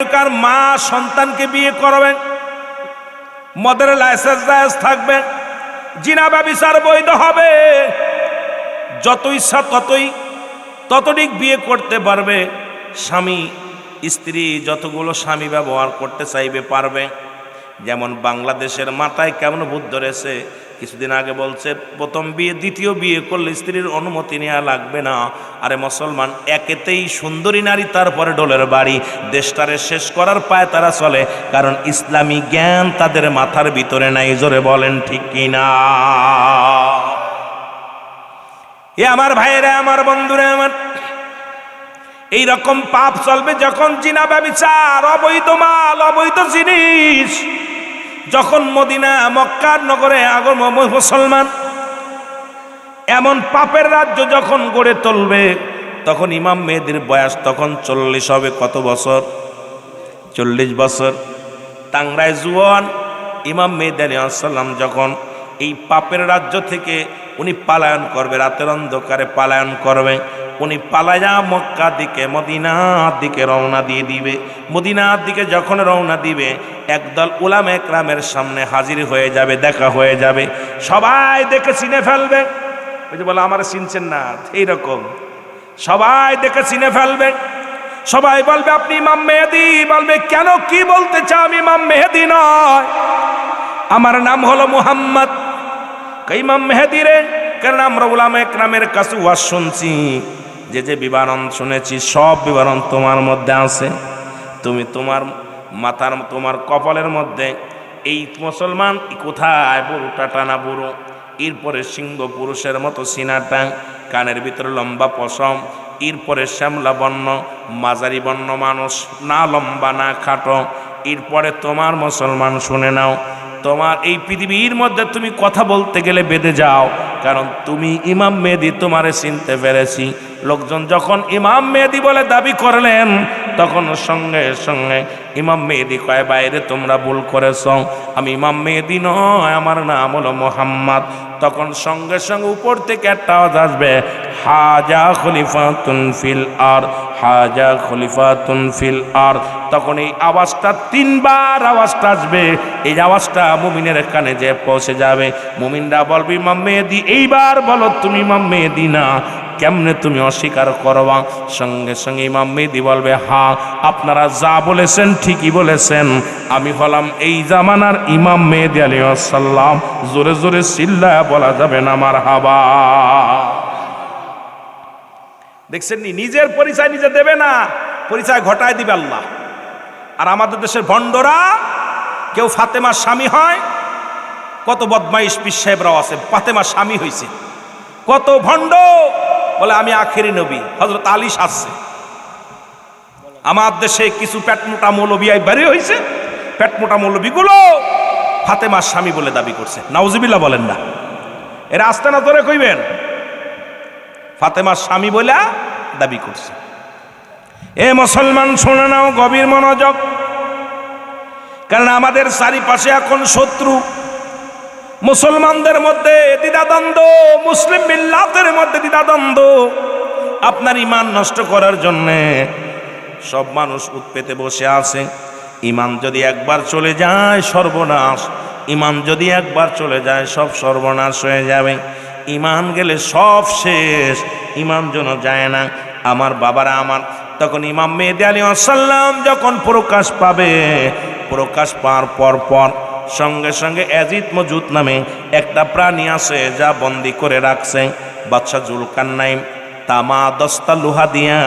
কার মা সন্তানকে বিয়ে করবেন, মদের লাইসেন্স জায়েজ থাকবে, জিনা ব্যভিচার বৈধ হবে, যত ইচ্ছা ততদিক বিয়ে করতে পারবে। স্বামী স্ত্রী যতগুলো স্বামী ব্যবহার করতে চাইবে পারবে। যেমন বাংলাদেশের মাথায় কেমন ভূত ধরেছে, কিছুদিন আগে বলছে প্রথম বিয়ে দ্বিতীয় বিয়ে করলে স্ত্রীর অনুমতি নেওয়া লাগবে না। আরে মুসলমান, একেতেই সুন্দরী নারী, তারপরে ডোলের বাড়ি। দেশটারে শেষ করার পায় তারা চলে, কারণ ইসলামী জ্ঞান তাদের মাথার ভিতরে নাই। জোরে বলেন ঠিক কিনা? এ আমার ভাইয়েরা, আমার বন্ধুরা, আমার এই রকম পাপ চলবে যখন জিনা ব্যভিচার, অবৈধ মাল, অবৈধ জিনিস যখন মদিনা মক্কার নগরে আগম মুসলমান এমন পাপের রাজ্য যখন গড়ে তুলবে, তখন ইমাম মেহেদীর বয়স তখন 40 হবে। কত বছর? 40 বছর। টাংরায় জুয়ান ইমাম মেহেদী আলাইহিস সালাম যখন এই পাপের রাজ্য থেকে উনি পালায়ন করবে, রাতের অন্ধকারে পালায়ন করবে, উনি পালায়া মক্কা দিকে মদিনার দিকে রওনা দিয়ে দিবে। মদিনার দিকে যখন রওনা দিবে, একদল উলামা একরামের সামনে হাজির হয়ে যাবে, দেখা হয়ে যাবে। সবাই দেখে চিনে ফেলবে। ওই যে বলে আমার চিনছেন না, এইরকম সবাই দেখে চিনে ফেলবে। সবাই বলবে আপনি ইমাম মেহেদী। বলবে কেন, কি বলতে চাও? আমি ইমাম মেহেদী নয়, আমার নাম হলো মুহাম্মদ। ইমাম মেহেদী রে? কারণ আমরা উলামা একরামের কাছে ওয়াজ শুনছি, যে বিবরণ শুনেছি সব বিবরণ তোমার মধ্যে আছে। তুমি তোমার মাথার, তোমার কপালের মধ্যে এই মুসলমান কোথায় বুড়োটা টানা বুড়ো, এরপরে সিংহ পুরুষের মতো সিনাটা, কানের ভিতরে লম্বা পশম, এরপরে শ্যামলা বর্ণ, মাঝারি বর্ণ মানুষ, না লম্বা না খাটো। এরপরে তোমার মুসলমান শুনে নাও, তোমার এই পৃথিবীর মধ্যে তুমি কথা বলতে গেলে বেঁধে যাও, কারণ তুমি ইমাম মেহেদী, তোমারে চিনতে পেরেছি। লোকজন যখন ইমাম মেহেদী বলে দাবি করলেন, তখন সঙ্গে সঙ্গে ইমাম মেহেদী কয় বাইরে তোমরা ভুল করেছ, আমি ইমাম মেহেদী নয়, আমার নাম হলো মুহাম্মদ। তখন সঙ্গে সঙ্গে উপর থেকে একটা আওয়াজ আসবে, হাজা খলিফাতুন ফিল আরদ, হাজা খলিফাতুন ফিল আরদ। তখন এই আওয়াজটা 3 বার আওয়াজটা আসবে। এই আওয়াজটা মুমিনের কানে যে পৌঁছে যাবে, মুমিনরা বলবে ইমাম মেহেদী। এইবার বলো তুমি ইমাম মেহেদী না, কেমনে তুমি অস্বীকার করবা? সঙ্গে সঙ্গে ইমাম মেহেদী বলবে হ্যাঁ, আপনারা যা বলেছেন ঠিকই বলেছেন, আমি হলাম এই জামানার ইমাম মেহেদী আলাইহিস সালাম। জোরে জোরে চিল্লায়া বলা যাবে না মারহাবা। দেখছেন নি, নিজের পরিচয় নিজে দেবে না, পরিচয় ঘটায় দিবে আল্লাহ। আর আমাদের দেশের ভণ্ডরা, কেউ ফাতেমার স্বামী হয়, কত বদমাইশ পীর সাহেবরাও আছে, ফাতেমার স্বামী হয়েছে। কত ভণ্ড বলে আমি আখেরি নবী, হযরত আলী আসছে। আমার দেশে কিছু পেটমোটা মৌলবী বেরিয়ে হয়েছে, পেটমোটা মৌলবীগুলো ফাতেমার স্বামী বলে দাবি করছে। নাউজুবিল্লাহ বলেন না, এরা আসতে না ধরে কইবেন ফাতেমার স্বামী বলে দাবি করছে। এ মুসলমান শোনে নাও গভীর মনোযোগ, কারণ আমাদের চারিপাশে এখন শত্রু। মুসলমানদের মধ্যে দ্বিধাদ্বন্দ্ব, মুসলিম মিল্লাতের মধ্যে দ্বিধাদ্বন্দ্ব। আপনার ঈমান নষ্ট করার জন্যে সব মানুষ উৎপেতে বসে আছে। ঈমান যদি একবার চলে যায় সর্বনাশ, ঈমান যদি একবার চলে যায় সব সর্বনাশ হয়ে যাবে। ঈমান গেলে সব শেষ, ঈমান যেন যায় না। আমার বাবারা আমার, তখন ইমাম মেহেদী আলাইহিস সালাম যখন প্রকাশ পাবে, প্রকাশ পাওয়ার পর সঙ্গে সঙ্গে ইয়াজিদ মজুদ নামে একটা প্রাণী আছে, যা বন্দি করে রাখছে বাদশা জুলকারনাইন। তামা দস্তা লোহা দিয়া,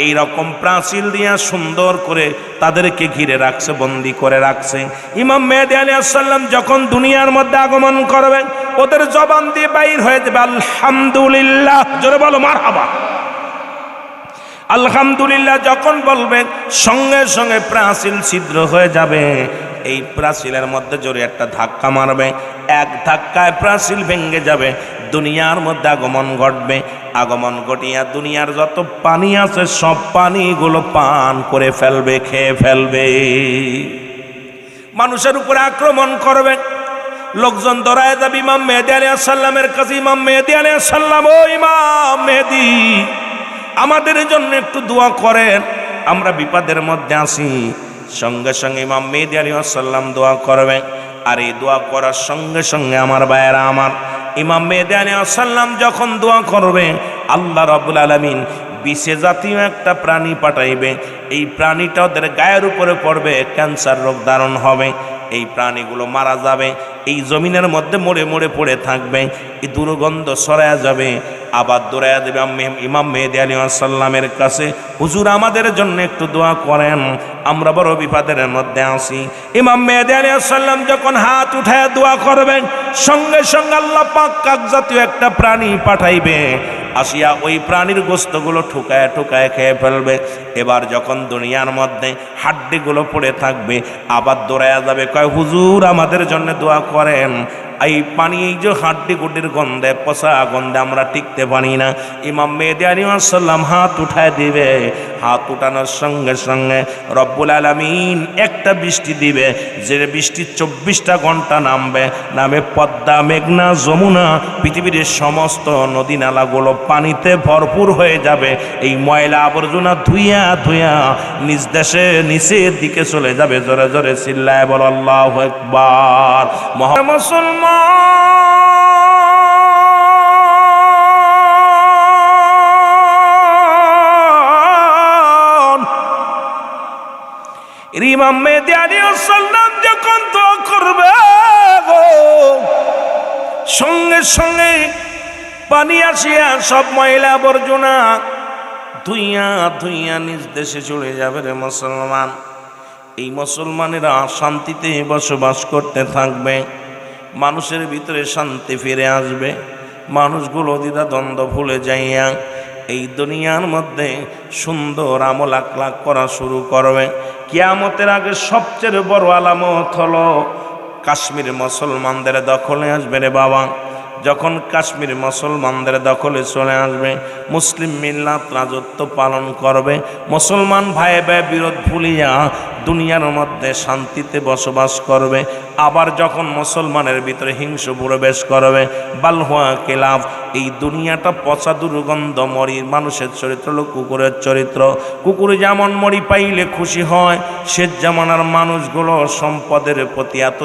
এইরকম প্রাচীর দিয়া সুন্দর করে তাদেরকে ঘিরে রাখছে, বন্দি করে রাখছে। ইমাম মেহেদী আলাইহিস সালাম যখন দুনিয়ার মধ্যে আগমন করবেন, ওদের জবান দিয়ে বাইর হয়ে যাবে আলহামদুলিল্লাহ। জোরে বলো মারহাবা। আলহামদুলিল্লাহ যখন বলবেন, সঙ্গে সঙ্গে প্রাচীর ছিদ্র হয়ে যাবে। এই প্রাচীরের মধ্যে জোরে একটা ধাক্কা মারবে, এক ধাক্কায় প্রাচীর ভেঙে যাবে, দুনিয়ার মধ্যে আগমন ঘটবে। আগমন ঘটিয়া দুনিয়ার যত পানি আছে সব পানিগুলো পান করে ফেলবে, খেয়ে ফেলবে। মানুষের উপরে আক্রমণ করবে। লোকজন দৌড়ায় যাবে ইমাম মেহেদী আলাইহিস সালামের কাছে। ইমাম মেহেদী আলাইহিস সালাম, ও ইমাম মেহেদী, আমাদের জন্য একটু দোয়া করেন, আমরা বিপদের মধ্যে আছি। সঙ্গে সঙ্গে ইমাম মেহেদী আলাইহিস সালাম দোয়া করবে। আর এই দোয়া করার সঙ্গে সঙ্গে আমার ভাইয়েরা আমার, ইমাম মেহেদী আলাইহিস সালাম যখন দোয়া করবে, আল্লাহ রাব্বুল আলামিন বিশে জাতীয় একটা প্রাণী পাঠাইবে। এই প্রাণীটা ওদের গায়ের উপরে পড়বে, ক্যান্সার রোগ ধারণ হবে, এই প্রাণীগুলো মারা যাবে, এই জমিনের মধ্যে মরে মরে পড়ে থাকবে, এই দুর্গন্ধ ছড়ায়া যাবে। আবার দৌড়ায়া দেবে ইমাম মেহেদী আলাইহিস সালামের কাছে, হুজুর আমাদের জন্য একটু দোয়া করেন, আমরা বড় বিপদের মধ্যে আছি। ইমাম মেহেদী আলাইহিস সালাম যখন হাত উঠায় দোয়া করবেন, সঙ্গে সঙ্গে আল্লাহ পাক কাকজাতীয় একটা প্রাণী পাঠাইবে, আসিয়া ওই প্রাণীর গোস্তগুলো ঠুকায় ঠুকায় খেয়ে ফেলবে। এবার যখন দুনিয়ার মধ্যে হাড্ডিগুলো পড়ে থাকবে, আবার দৌড়ায়া যাবে, কয় হুজুর আমাদের জন্য দোয়া করেন, এই পানি, এই যে হাড্ডি গুড্ডির গন্ধে, পচা গন্ধে আমরা টিকতে পারি না। ইমাম মেহেদী আলাইহিস সালাম হাত উঠায় দিবে, হাত উঠানোর সঙ্গে সঙ্গে রব্বুল আলামিন একটা বৃষ্টি দিবে, যে বৃষ্টি 24টা ঘন্টা নামবে, নামে পদ্মা, মেঘনা, যমুনা, পৃথিবীর সমস্ত নদী নালাগুলো পানিতে ভরপুর হয়ে যাবে। এই ময়লা আবর্জনা ধুইয়া ধুইয়া নিজ দেশে নিচের দিকে চলে যাবে। জোরে জোরে চিল্লায় বল আল্লাহু আকবার। মুসলমান ইমাম মেহেদী আলাইহিস সালাম যখন দোয়া করবে, সঙ্গে সঙ্গে পানি আসিয়া সব ময়লা আবর্জনা ধুইয়া ধুইয়া নিজ দেশে চলে যাবে রে মুসলমান। এই মুসলমানেরা শান্তিতে বসবাস করতে থাকবে, মানুষের ভিতরে শান্তি ফিরে আসবে, মানুষগুলো দ্বিধাদ্বন্দ্ব ভুলে যাইয়া এই দুনিয়ার মধ্যে সুন্দর আমল আখলাক করা শুরু করবে। কিয়ামতের আগে সবচেয়ে বড় আলামত হলো কাশ্মীর মুসলমানদের দখলে আসবে রে বাবা। যখন কাশ্মীর মুসলমানদের দখলে চলে আসবে, মুসলিম মিল্লাত রাজত্ব পালন করবে, মুসলমান ভাই ভাই বিরোধ ভুলিয়া দুনিয়ার মধ্যে শান্তিতে বসবাস করবে। আবার যখন মুসলমানের ভিতরে হিংস প্রবেশ করবে, বালহুয়া কিলাফ, এই দুনিয়াটা পচা দুর্গন্ধ মরি, মানুষের চরিত্র হলো কুকুরের চরিত্র। কুকুর যেমন মরি পাইলে খুশি হয়, সে জামানার মানুষগুলো সম্পদের প্রতি এত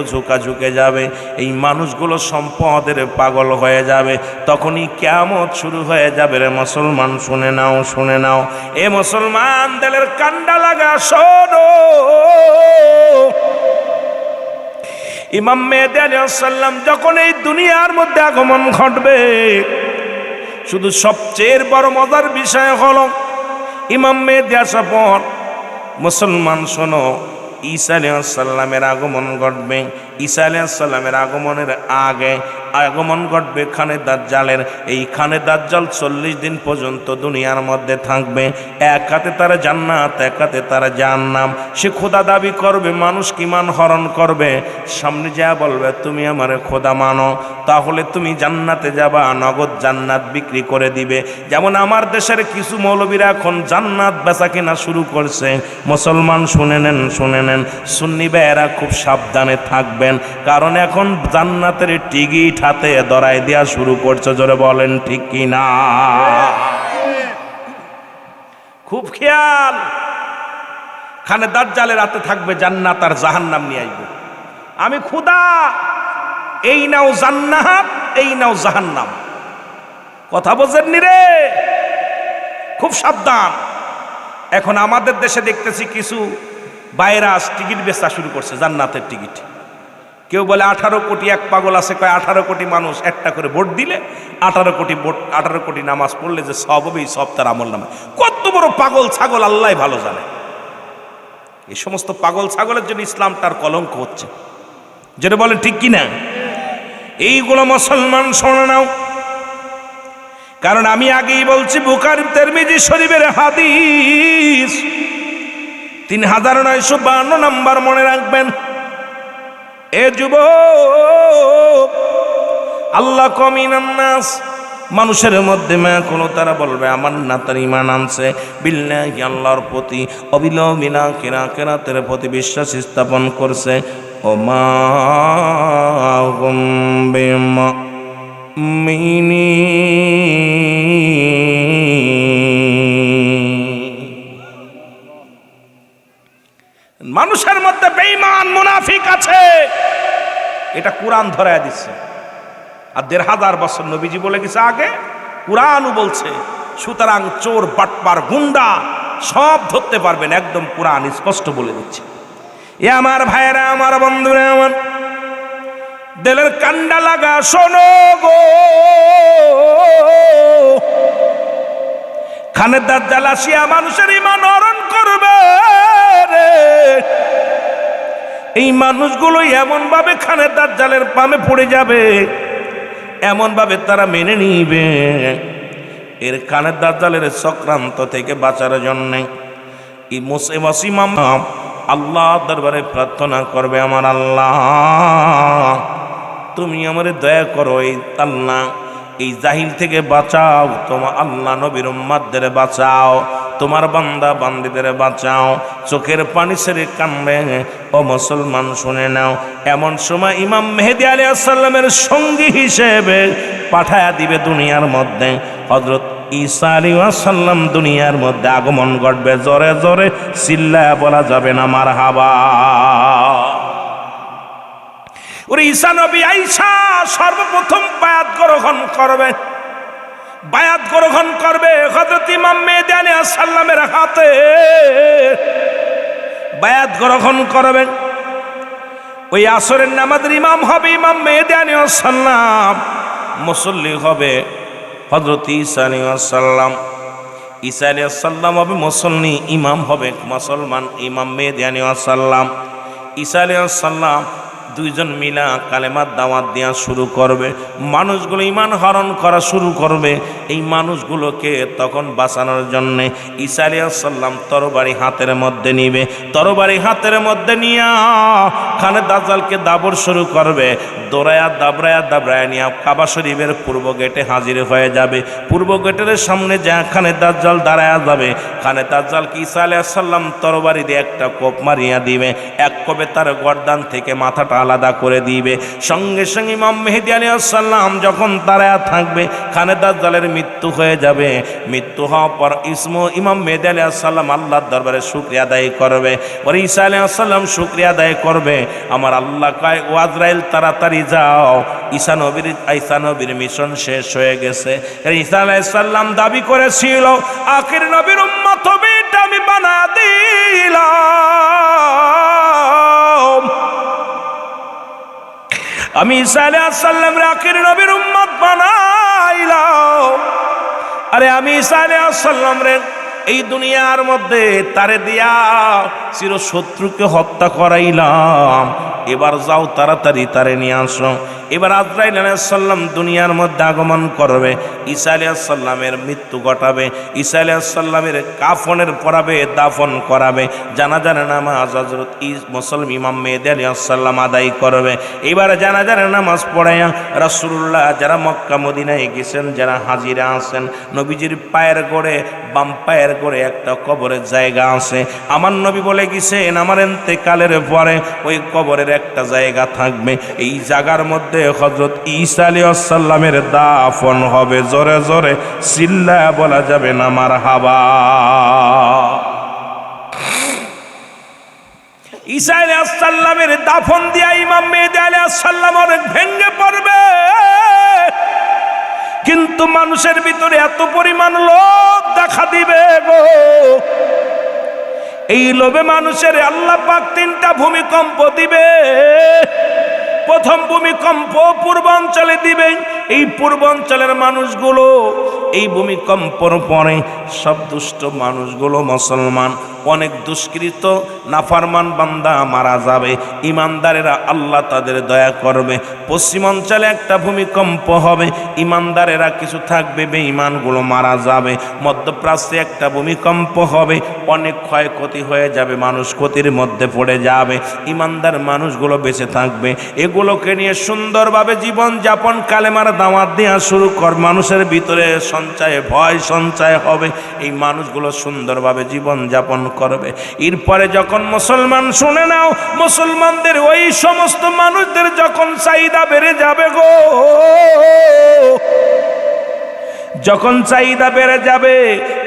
ঝুঁকে যাবে, এই মানুষগুলো সম্পদের পাগল হয়ে যাবে। তখনই কিয়ামত শুরু হয়ে যাবে রে মুসলমান। শুনে নাও, শুনে নাও, এ মুসলমান দিলের কান্ডা লাগা শোনো। ইমাম মেহেদী আলাইহিস সালাম যখন এই দুনিয়ার মধ্যে আগমন ঘটবে, শুধু সবচেয়ে বড় মজার বিষয় হলো ইমাম মেহেদী আসার পর মুসলমান শোনো, ঈসা আলাইহিস সালামের আগমন ঘটবে। ঈসা আলাইহিস সালামের আগমনের আগে আগমন ঘটবে খানে দাজ্জালের। এই খানে দাজ্জাল 40 দিন পর্যন্ত দুনিয়ার মধ্যে থাকবে। এক হাতে তার জান্নাত, এক হাতে তার জাহান্নাম। সে খোদা দাবি করবে, মানুষ কি মান হরণ করবে, সামনে যা বলবে তুমি আমার খোদা মানো, তাহলে তুমি জান্নাতে যাবা, নগদ জান্নাত বিক্রি করে দিবে। যেমন আমার দেশের কিছু মৌলবীরা এখন জান্নাত বেচা কেনা শুরু করছে। মুসলমান শুনে নেন, শুনে নেন, সুন্নি ভাইয়েরা খুব সাবধানে থাকবেন, কারণ এখন জান্নাতের টিকিট হাতে ধরাই দেওয়া শুরু করছে। জোরে বলেন ঠিক কি না? খুব খেয়াল, খানে দাজ্জালের হাতে থাকবে জান্নাত আর জাহান্নাম নিয়ে আসবে। আমি খোদা, এই নাও জান্নাত, এই নাও জাহান্নাম। কথা বোঝেননি রে? খুব সাবধান। এখন আমাদের দেশে দেখতেছি কিছু ভাইরাস টিকিট বেচা শুরু করছে, জান্নাতের টিকিট। কেউ বলে 18 কোটি, এক পাগল আছে কয় 18 কোটি মানুষ একটা করে ভোট দিলে 18 কোটি ভোট, 18 কোটি নামাজ পড়লে যে সব হবে, এই সব তার আমল নামে। কত বড় পাগল ছাগল আল্লাহ ভালো জানে। এই সমস্ত পাগল ছাগলের জন্য ইসলামটার কলঙ্ক হচ্ছে। যেটা বলেন ঠিক কিনা? এইগুলো মুসলমান শোনে নাও, কারণ আমি আগেই বলছি বুখারী তিরমিজি শরীফের হাদিস 3952 নাম্বার মনে রাখবেন। এ যুবক, আল্লাহ কমিনান নাস, মানুষের মধ্যে কোনো তারা বলবে আমার না তার ঈমান আনছে বিল্লাহি, আল্লাহর প্রতি, অবিলম্বিনা কিরাতের প্রতি বিশ্বাস স্থাপন করছে। ও মা হুম বিমুমিনিন, মানুষের মধ্যে বেঈমান মুনাফিক আছে, এটা কোরআন ধরায় দিচ্ছে। আর 1500 বছর নবীজি বলে গেছে আগে, কোরআনও বলছে। সুতরাং চোর, বাটপার, গুন্ডা সব ধরতে পারবেন, একদম কোরআন স্পষ্ট বলে দিচ্ছে। এ আমার ভাইয়েরা, আমার বন্ধুরা, আমার দিলের কান্ডা লাগা শোনো গো, খানের দাজ্জাল আসিয়া মানুষের ঈমান হরণ করবে রে। এই মানুষগুলো এমন ভাবে খানের দাজ্জালের পামে পড়ে যাবে, এমন ভাবে তারা মেনে নিবে। এর খানের দাজ্জালের চক্রান্ত থেকে বাঁচার জন্য এই মুসলিম আল্লাহ দরবারে প্রার্থনা করবে, আমার আল্লাহ তুমি আমারে দয়া করো, এই আল্লাহ এই জাহিল থেকে বাঁচাও, তোমার আল্লাহ নবীর উম্মতদের বাঁচাও, তোমার বান্দা বান্দীদের বাঁচাও। চোখের পানি ছেড়ে কান্দে ও মুসলমান, শুনে নাও, এমন সময় ইমাম মেহেদী আলাইহিস সালামের সঙ্গী হিসেবে পাঠায়া দিবে দুনিয়ার মধ্যে হযরত ঈসা আলাইহিস সালাম। দুনিয়ার মধ্যে আগমন ঘটবে, জোরে জোরে চিল্লায়া বলা যাবে না মারহাবা। ওরে ঈসা নবী আইসা সর্বপ্রথম বায়াত গ্রহণ করবে, বায়াত গ্রহণ করবে হযরত ইমাম মেহেদী আলাইহিস সালামের হাতে বায়াত গ্রহণ করবে। ওই আসরের নামাজের ইমাম হবে ইমাম মেহেদী আলাইহিস সালাম, মুসল্লি হবে হযরত ঈসা আলাইহিস সালাম। ঈসা আলাইহিস সালাম হবে মুসল্লি, ইমাম হবে মুসলমান ইমাম মেহেদী আলাইহিস সালাম। ঈসা আলাইহিস সালাম দুইজন মিলা কালেমার দাওয়াত দেওয়া শুরু করবে, মানুষগুলো ঈমান হরণ করা শুরু করবে। এই মানুষগুলোকে তখন বাঁচানোর জন্যে ঈসা আলাইহিস সালাম তরবারি হাতের মধ্যে নিবে, তরবারি হাতের মধ্যে নিয়া খানে দাজ্জালকে দাবর শুরু করবে। দৌড়ায়া দাবড়ায়া নিয়া কাবা শরীফের পূর্ব গেটে হাজির হয়ে যাবে। পূর্ব গেটের সামনে যা খানে দাজ্জাল দাঁড়ায়া যাবে, খানে দাজ্জালকে ঈসা আলাইহিস সালাম তরবারি দিয়ে একটা কোপ মারিয়া দিবে, এক কোপে তার গর্দান থেকে মাথাটা আলাদা করে দিবে। সঙ্গে সঙ্গে ইমাম মেহেদী আলাইহিস সালাম যখন দাঁড়ায়া থাকবে, খানে দাজ্জালের মৃত্যু হয়ে যাবে। মৃত্যু হওয়ার পর ইমাম মেহেদী আলাইহিস সালাম আল্লাহর দরবারে শুকরিয়া আদায় করবে। ওরে ঈসা আলাইহিস সালাম শুকরিয়া আদায় করবে, আমার আল্লাহ কয় ও আজরাইল তাড়াতাড়ি যাও, ঈসা নবীর মিশন শেষ হয়ে গেছে। ঈসা আলাইহিস সালাম দাবি করেছিল আখির নবীর উম্মত হবে, এটা আমি বানায়া দিলাম। আমি ঈসা আলাইহিস সালামের আখির নবীর উম্মত বানাইলাম। আরে আমি ঈসা আলাইহিস সালামরে এই দুনিয়ার মধ্যে তারে দিয়া চির শত্রুকে হত্যা করাইলাম, এবার যাও তাড়াতাড়ি তারে নিয়ে আসো। এবার আজরাইল আলাইহিস সালাম দুনিয়ার মধ্যে আগমন করবে, ঈসা আলাইহিস সালামের মৃত্যু ঘটাবে, ঈসা আলাইহিস সালামের কাফনের পরাবে, দাফন করাবে, জানাজার নামাজ হযরত মুসলিম ইমাম মেহেদী আলাইহিস সালাম আদায় করবে। এবার জানাজার নামাজ পড়ায়া রাসূলুল্লাহ যারা মক্কা মদিনায় গেছেন, যারা হাজিরা আছেন, নবীজির পায়ের গোড়ে, বাম পায়ের গোড়ে একটা কবরের জায়গা আছে। আমার নবী বলে গেছেন আমার ইন্তেকালের পরে ওই কবরের একটা জায়গা থাকবে, এই জায়গার মধ্যে হযরত ঈসা আলাইহিস সালামের দাফন হবে। জোরে জোরে চিল্লায়া বলা যাবে না মারহাবা। ঈসা আলাইহিস সালামের দাফন দিয়া ইমাম মেহেদী আলাইহিস সালাম অনেক ভেঙে পড়বে, কিন্তু মানুষের ভিতরে এত পরিমাণ লোভ দেখা দিবে গো, এই লোভে মানুষের আল্লাহ পাক 3টা ভূমিকম্প দিবে। প্রথম ভূমিকম্প পূর্বাঞ্চলে দিবেন, এই পূর্বাঞ্চলের মানুষগুলো এই ভূমিকম্পর পরে সব দুষ্ট মানুষগুলো মুসলমান, অনেক দুষ্কৃত নাফরমান বান্দা মারা যাবে, ইমানদারেরা আল্লাহ তাদের দয়া করবে। পশ্চিমাঞ্চলে একটা ভূমিকম্প হবে, ইমানদারেরা কিছু থাকবে, বেঈমানগুলো মারা যাবে। মধ্যপ্রাচ্যে একটা ভূমিকম্প হবে, অনেক ক্ষয়ক্ষতি হয়ে যাবে, মানুষ ক্ষতির মধ্যে পড়ে যাবে, ইমানদার মানুষগুলো বেঁচে থাকবে। এগুলোকে নিয়ে সুন্দরভাবে জীবন যাপন কালেমার দাওয়াত দেওয়া শুরু কর, মানুষের ভিতরে সঞ্চয় ভয় সঞ্চয় হবে, এই মানুষগুলো সুন্দরভাবে জীবন যাপন করবে। এরপরে যখন মুসলমান, শুনে নাও, মুসলমানদের ওই সমস্ত মানুষদের যখন চাহিদা বেড়ে যাবে গো, যখন চাহিদা বেড়ে যাবে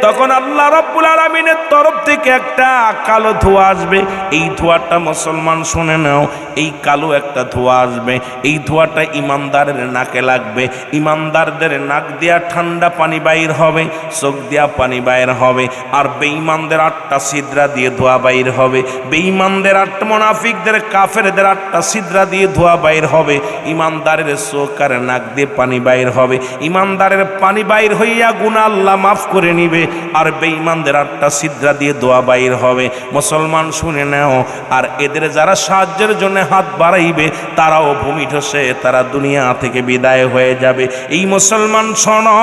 তখন আল্লাহ রাব্বুল আলামিনের তরফ থেকে একটা কালো ধোঁয়া আসবে। এই ধোঁয়াটা মুসলমান শুনে নাও, এই কালো একটা ধোঁয়া আসবে। এই ধোঁয়াটা ইমানদারের নাকে লাগবে। ইমানদারদের নাক দিয়া ঠান্ডা পানি বাইর হবে, চোখ দিয়া পানি বাইর হবে। আর বেঈমানদের 8টা ছিদ্রা দিয়ে ধোঁয়া বাইর হবে। বেঈমানদের 8 মুনাফিকদের কাফেরদের 8টা ছিদ্রা দিয়ে ধোঁয়া বাইর হবে। ইমানদারের চোখ আর নাক দিয়ে পানি বাইর হবে। ইমানদারের পানি বাইর হইয়া গুনাহ আল্লাহ মাফ করে নিবে। আর বেঈমানদের 8টা ছিদ্রা দিয়ে দোয়া বাইর হবে। মুসলমান শুনে নাও, আর এদের যারা সাহায্যের জন্য হাত বাড়াইবে তারাও ভূমি ধসে তারা দুনিয়া থেকে বিদায় হয়ে যাবে। এই মুসলমান শোনো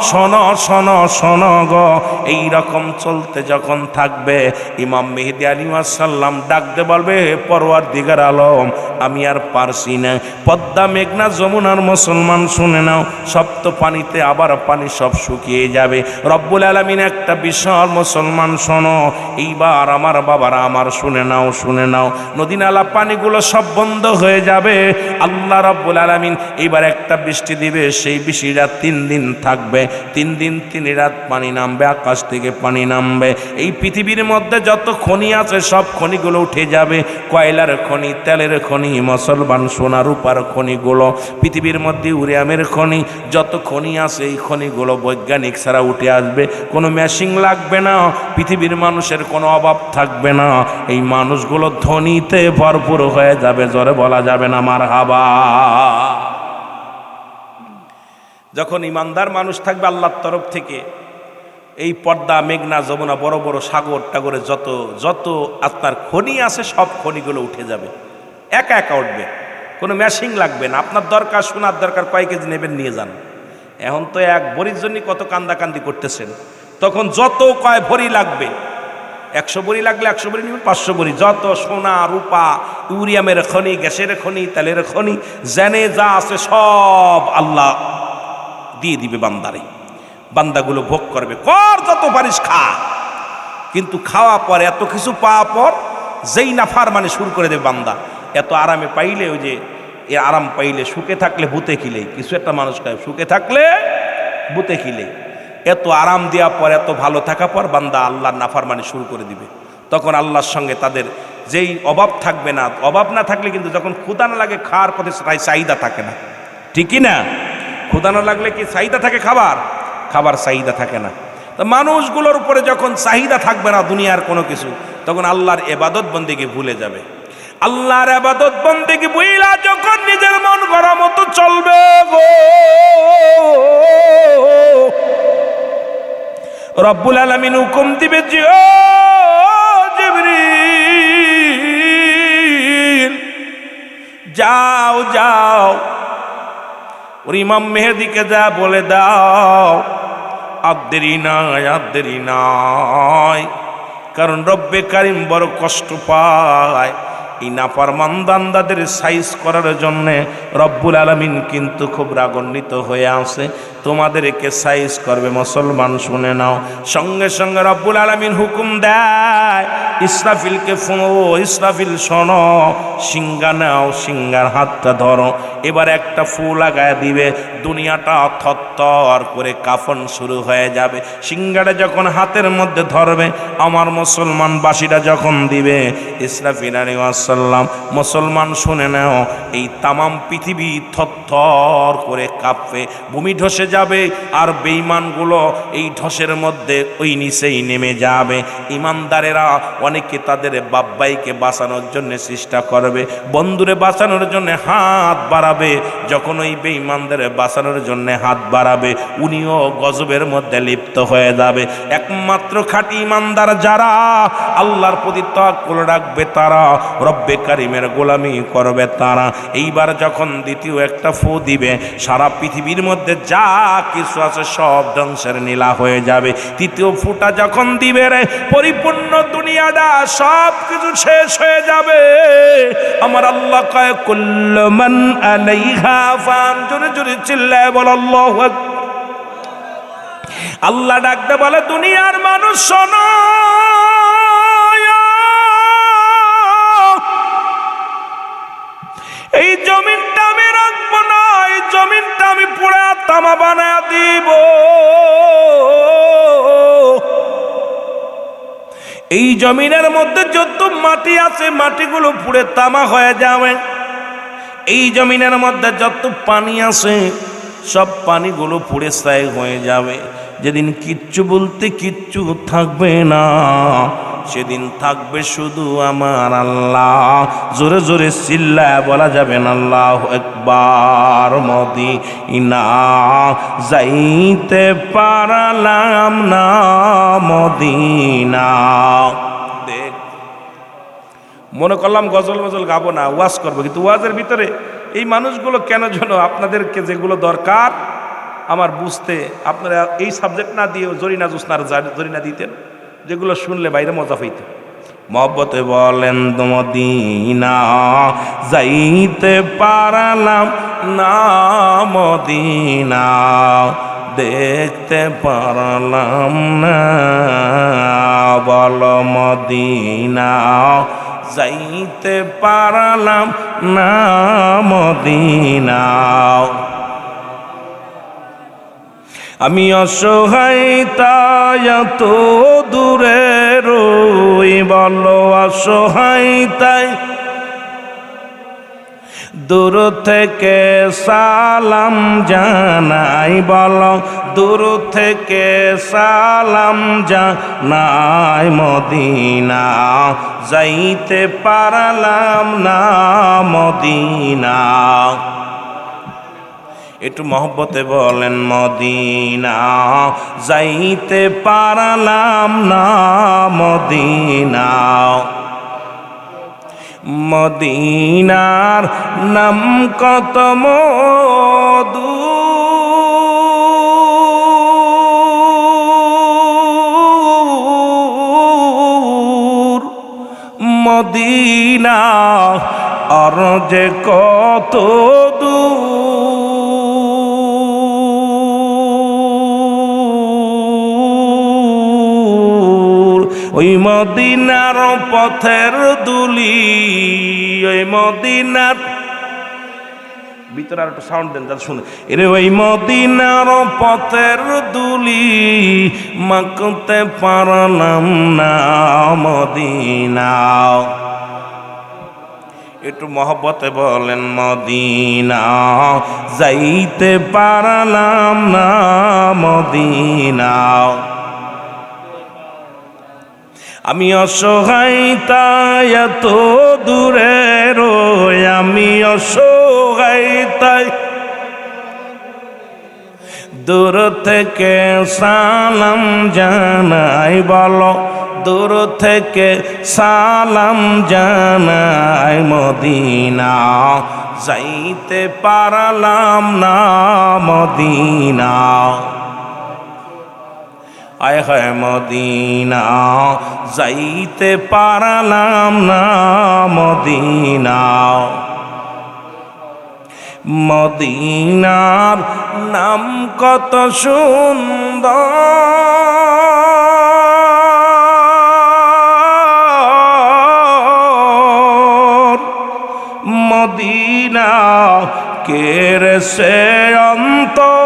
শোনো শোনো শোনো গো, এই রকম চলতে যখন থাকবে ইমাম মেহেদী আলাইহিস সালাম ডাকতে বলবে, পরওয়ারদিগার আলম আমি আর পারছি না। পদ্মা মেঘনা যমুনার মুসলমান শুনে নাও, সপ্ত পানিতে আবার পানি সব শুকিয়ে যাবে। রব্বুল আলামিন একটা বিশাল মুসলমান শোনো, এইবার আমার বাবারা আমার শুনে নাও শুনে নাও, নদী নালা পানিগুলো সব বন্ধ হয়ে যাবে। আল্লাহ রব্বুল আলামিন এবার একটা বৃষ্টি দিবে, সেই বৃষ্টিটা 3 দিন থাকবে। 3 দিন 3 রাত পানি নামবে, আকাশ থেকে পানি নামবে। এই পৃথিবীর মধ্যে যত খনি আছে সব খনিগুলো উঠে যাবে। কয়লার খনি, তেলের খনি, মুসলমান সোনা রূপার খনিগুলো, পৃথিবীর মধ্যে ইউরেনিয়ামের খনি, যত খনি আছে এই খনিগুলো বৈজ্ঞানিক ছাড়া উঠে আসবে। কোনো মেশিন লাগবে না, পৃথিবীর মানুষের কোনো অভাব থাকবে না। এই মানুষগুলো ধনীতে ভরপুর হয়ে যাবে, জোরে বলা যাবে না মারহাবা। যখন ইমানদার মানুষ থাকবে আল্লাহর তরফ থেকে এই পদ্মা মেঘনা যমুনা বড় বড় সাগর টাগরে যত যত আপনার খনি আছে সব খনিগুলো উঠে যাবে, একা একা উঠবে। কোনো মেশিন লাগবে না। আপনার দরকার, সোনার দরকার, কয় কেজি নেবেন নিয়ে যান। এখন তো এক ভরির জন্য কত কান্দাকান্দি করতেছেন, তখন যত কয় ভরি লাগবে, 100 ভরি লাগলে 100 ভরি নেবেন, 500 ভরি, যত সোনা রূপা ইউরেনিয়ামের খনি, গ্যাসের খনি, তেলের খনি, জেনে যা আছে সব আল্লাহ দিয়ে দিবে বান্দারে। বান্দাগুলো ভোগ করবে, কর যত পারিস খা। কিন্তু খাওয়া পর এত কিছু পাওয়া পর যেই নাফার মানে শুরু করে দেবে বান্দা। এত আরামে পাইলে, ওই যে এ আরাম পাইলে, সুখে থাকলে ভূতে খিলে, কিছু একটা মানুষ খায়, সুখে থাকলে ভূতে খিলে। এত আরাম দেওয়ার পর, এত ভালো থাকার পর বান্দা আল্লাহর নাফার মানে শুরু করে দিবে। তখন আল্লাহর সঙ্গে তাদের যেই অভাব থাকবে না। অভাব না থাকলে কিন্তু যখন ক্ষুধা না লাগে খাওয়ার পথে চাহিদা থাকে না, ঠিকই না? ক্ষুধা না লাগলে কি চাহিদা থাকে? খাবার চাহিদা থাকে না। তো মানুষগুলোর উপরে যখন চাহিদা থাকবে না দুনিয়ার কোনো কিছু, তখন আল্লাহর ইবাদত বন্দেগী ভুলে যাবে। আল্লাহর ইবাদত বন্দেগী বুইলা যখন নিজের মন গড়া মতো চলবে গো, রব্বুল আলামিন হুকুম দিবে যে ও জিবরিল যাও যাও, ওর ইমাম মেহেদীকে যা বলে দাও, আর দেরি নাই, কারণ রব্বে কারিম বড় কষ্ট পায়। এই নাফরমান বান্দাদের সাইজ করার জন্যে রব্বুল আলামিন কিন্তু খুব রাগান্বিত হয়ে আছে। তোমাদেরকে সাইজ করবে মুসলমান শুনে নাও। সঙ্গে সঙ্গে রব্বুল আলামিন হুকুম দেয় ইসরাফিলকে, ইসরাফিল শোনো, সিঙ্গা নাও, সিঙ্গার হাতটা ধরো, এবার একটা ফু লাগায় দিবে। দুনিয়াটা থরথর করে কাফন শুরু হয়ে যাবে। সিঙ্গাটা যখন হাতের মধ্যে ধরবে, আমার মুসলমানবাসীরা যখন দিবে ইসরাফিল আলাইহিস সালাম, মুসলমান শুনে নাও, এই তামাম পৃথিবী থরথর করে কাঁপবে, ভূমি ধসে যাবে। আর বেঈমানগুলো এই ধসের মধ্যে ওই নিচেই নেমে যাবে। ইমানদারেরা অনেকে তাদের বাব্বাইকে বাঁচানোর জন্য চেষ্টা করবে, বন্ধুরে বাঁচানোর জন্য হাত বাড়াবে। যখন ওই বেঈমানদের বাঁচানোর জন্য হাত বাড়াবে, উনিও গজবের মধ্যে লিপ্ত হয়ে যাবে। একমাত্র খাঁটি ইমানদার যারা আল্লাহর প্রতি তাওয়াক্কুল রাখবে, তারা রব্বে কারিমের গোলামি করবে, তারা এইবার যখন দ্বিতীয় একটা ফু দিবে, সারা পৃথিবীর মধ্যে যা কিছু আছে সব ধ্বংসের নীলা হয়ে যাবে। তৃতীয় ফুটা যখন দিবে রে, পরিপূর্ণ দুনিয়াটা সব কিছু শেষ হয়ে যাবে। আমার আল্লাহ কয় কুল্লু মান আলাইহা ফান, জোরে জোরে চিল্লায় বল আল্লাহু আকবার। আল্লাহ ডাকতে বলে দুনিয়ার মানুষ শোনো, এই জমিনটা আমি রাখবো না, এই জমিনটা আমি পুরা তামা বানায় দিব। এই জমিনের মধ্যে যত মাটি আছে মাটিগুলো পুড়ে তামা হয়ে যাবে। এই জমিনের মধ্যে যত পানি আছে সব পানিগুলো পুড়ে ছাই হয়ে যাবে। যেদিন কিচ্ছু বলতে কিচ্ছু থাকবে না, সেদিন থাকবে শুধু আমার আল্লাহ। জোরে জোরে চিল্লায় বলা যাবে না আল্লাহু আকবার। মদিনা যাইতে পারলাম না, মদিনা। দেখ, মনে করলাম গজল মজল গাবো না, ওয়াজ করবো, কিন্তু ওয়াজের ভিতরে এই মানুষগুলো কেন যেন আপনাদেরকে যেগুলো দরকার আমার বুঝতে, আপনারা এই সাবজেক্ট না দিয়ে জরিনা জোসনার জরিনা দিতেন, যেগুলো শুনলে বাইরে মজা হইত। মহব্বতে বলেন তো মদিনা যাইতে পারলাম না, মদিনা দেখতে পারলাম না। বল মদিনা যাইতে পারলাম না, মদিনা। আমি অসহায় তাই এত দূরে রই, বলো অসহায় তাই দূর থেকে সালাম জানাই। বলো দূর থেকে সালাম জানাই, মদিনা যাইতে পারলাম না, মদিনা। একটু মহব্বতে বলেন মদিনা যাইতে পারলাম না, মদিনা। মদিনার নাম কত মধু, মদিনা আর যে কত দূর। ওই মদিনার পথের দুলি, ওই মদিনার ভিতরে আর একটু সাউন্ড দেন যাতে শুনে। এরে ওই মদিনার পথের দুলি মাখতে পারলাম না, মদিনা। একটু মহব্বতে বলেন মদিনা যাইতে পারলাম না, মদিনা। আমি অসহায় তাই এত দূরে রই, আমি অসহায় তাই দূর থেকে সালাম জানাই। বলো দূর থেকে সালাম জানাই, মদিনা যাইতে পারলাম না, মদিনা। আয় হায় মদিনা যাইতে পারলাম না, মদিনা। মদিনার নাম কত সুন্দর, মদিনা কের সে অন্তর।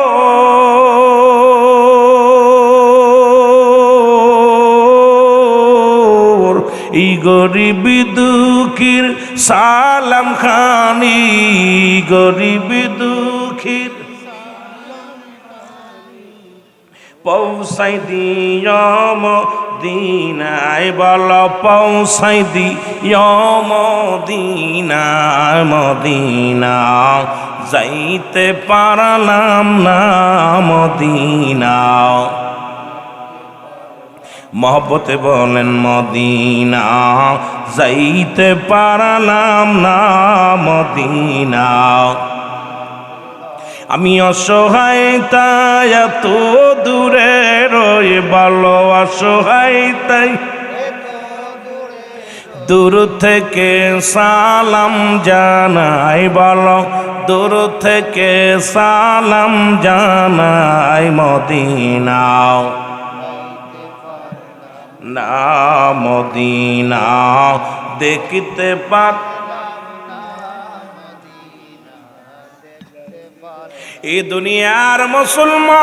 এই গরিব দুঃখীর সালাম খানি, গরিব দুঃখীর পৌঁছাই দিও মদিনায়। বল পৌঁছাই দিও মদিনায়, মদিনা যাইতে পারলাম না, মদিনা। মহব্বতে বলেন মদিনা যাইতে পারলাম না, মদিনা। আমি অসহায় তাই এত দূরে রই, বলো অসহায় তাই দূর থেকে সালাম জানাই। বলো দূর থেকে সালাম জানাই, মদিনা না, মদিনা দেখতে পার। এই দুনিয়ার মুসলমান,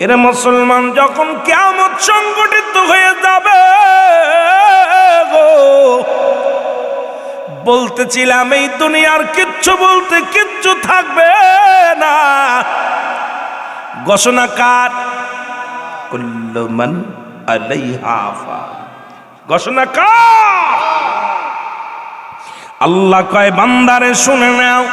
এর মুসলমান যখন কিয়ামত সংগঠিত হয়ে যাবে গো, বলতেছিলাম এই দুনিয়ার কিচ্ছু বলতে কিচ্ছু থাকবে না। ঘোষণা কার? কুল্লু মান আলাইহা ফান। ঘোষণা কার? আল্লাহ কয় বান্দারে শুনে নাও,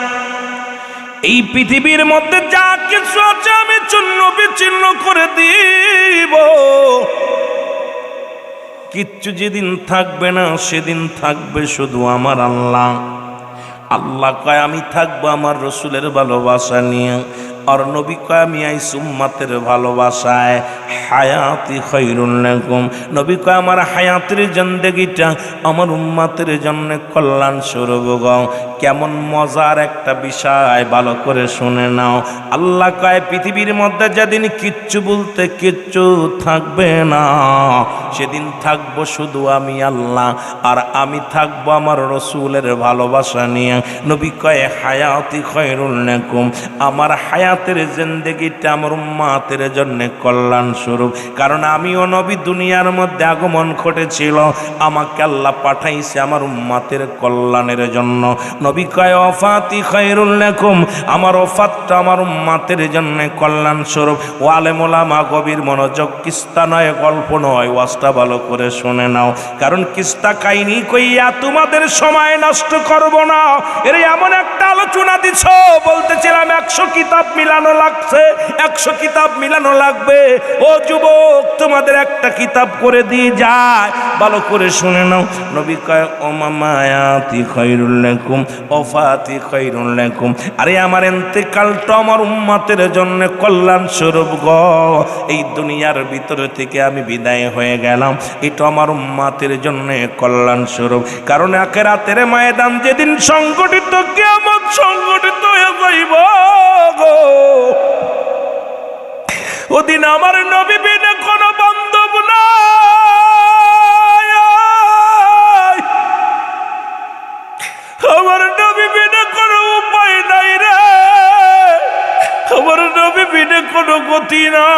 এই পৃথিবীর মধ্যে যা কিছু আছে আমি চূর্ণ বিচূর্ণ করে দিব। কিচ্ছু যেদিন থাকবে না সেদিন থাকবে শুধু আমার আল্লাহ। আল্লাহ কয় আমি থাকবো আমার রসুলের ভালোবাসা নিয়ে, আর নবী কয় আমি আইছি উম্মতের ভালোবাসায়। হায়াতি খায়রুল লাকুম, নবী কয় আমার হায়াতের জিন্দেগিটা আমার উম্মতের জন্য কল্যাণ স্বরূপ গো। কেমন মজার একটা বিষয়, ভালো করে শুনে নাও। আল্লাহ কয় পৃথিবীর মধ্যে যেদিন কিচ্ছু বলতে কিচ্ছু থাকবে না, সেদিন থাকবো শুধু আমি আল্লাহ, আর আমি থাকবো আমার রসুলের ভালোবাসা নিয়ে। নবী কয় হায়াতি খায়রুল লাকুম, আমার হায়াতের জিন্দেগিটা আমার উম্মতের জন্য কল্যাণ স্বরূপ। কারণ আমিও নবী, দুনিয়ার মধ্যে আগমন ঘটেছিল, আমাকে আল্লাহ পাঠাইছে আমার উম্মতের কল্যাণের জন্য। নবী কয় ওয়াফাতি খায়রুল লাকুম, আমার ওয়াফাতটা আমার উম্মতের জন্য কল্যাণ স্বরূপ। ও আলেম ওলামা গভীর মনোযোগ, কিস্তা নয়, গল্প নয়, ওয়াজটা ভালো করে শুনে নাও। কারণ কিস্তা কাহিনী কইয়া তোমাদের সময় নষ্ট করব না। এর এমন একটা আলোচনা দিছ, বলতেছিলাম 100 কিতাব মিলানো লাগছে, 100 কিতাব মিলানো লাগবে। ও যুবক, তোমাদের একটা কিতাব করে দিয়ে যায়, ভালো করে শুনে নাও। নবী কয় ওমামায়াতি খায়রুল লাকুম ওয়াফাতি খায়রুল লাকুম, আরে আমার ইন্তেকালটা আমার উম্মতের জন্য কল্যাণ স্বরূপ গো। এই দুনিয়ার ভিতর থেকে আমি বিদায় হয়ে গেলাম, এটা আমার উম্মতের জন্য কল্যাণ স্বরূপ। কারণ আখিরাতের ময়দান যেদিন সংগঠিত, কিয়ামত সংগঠিত হয়ে যাইব গো, ওদিন আমার নবী বিনে কোনো বান্ধব নাই, আমার নবী বিনে কোনো উপায় নাই রে, আমার নবী বিনে কোনো গতি নাই।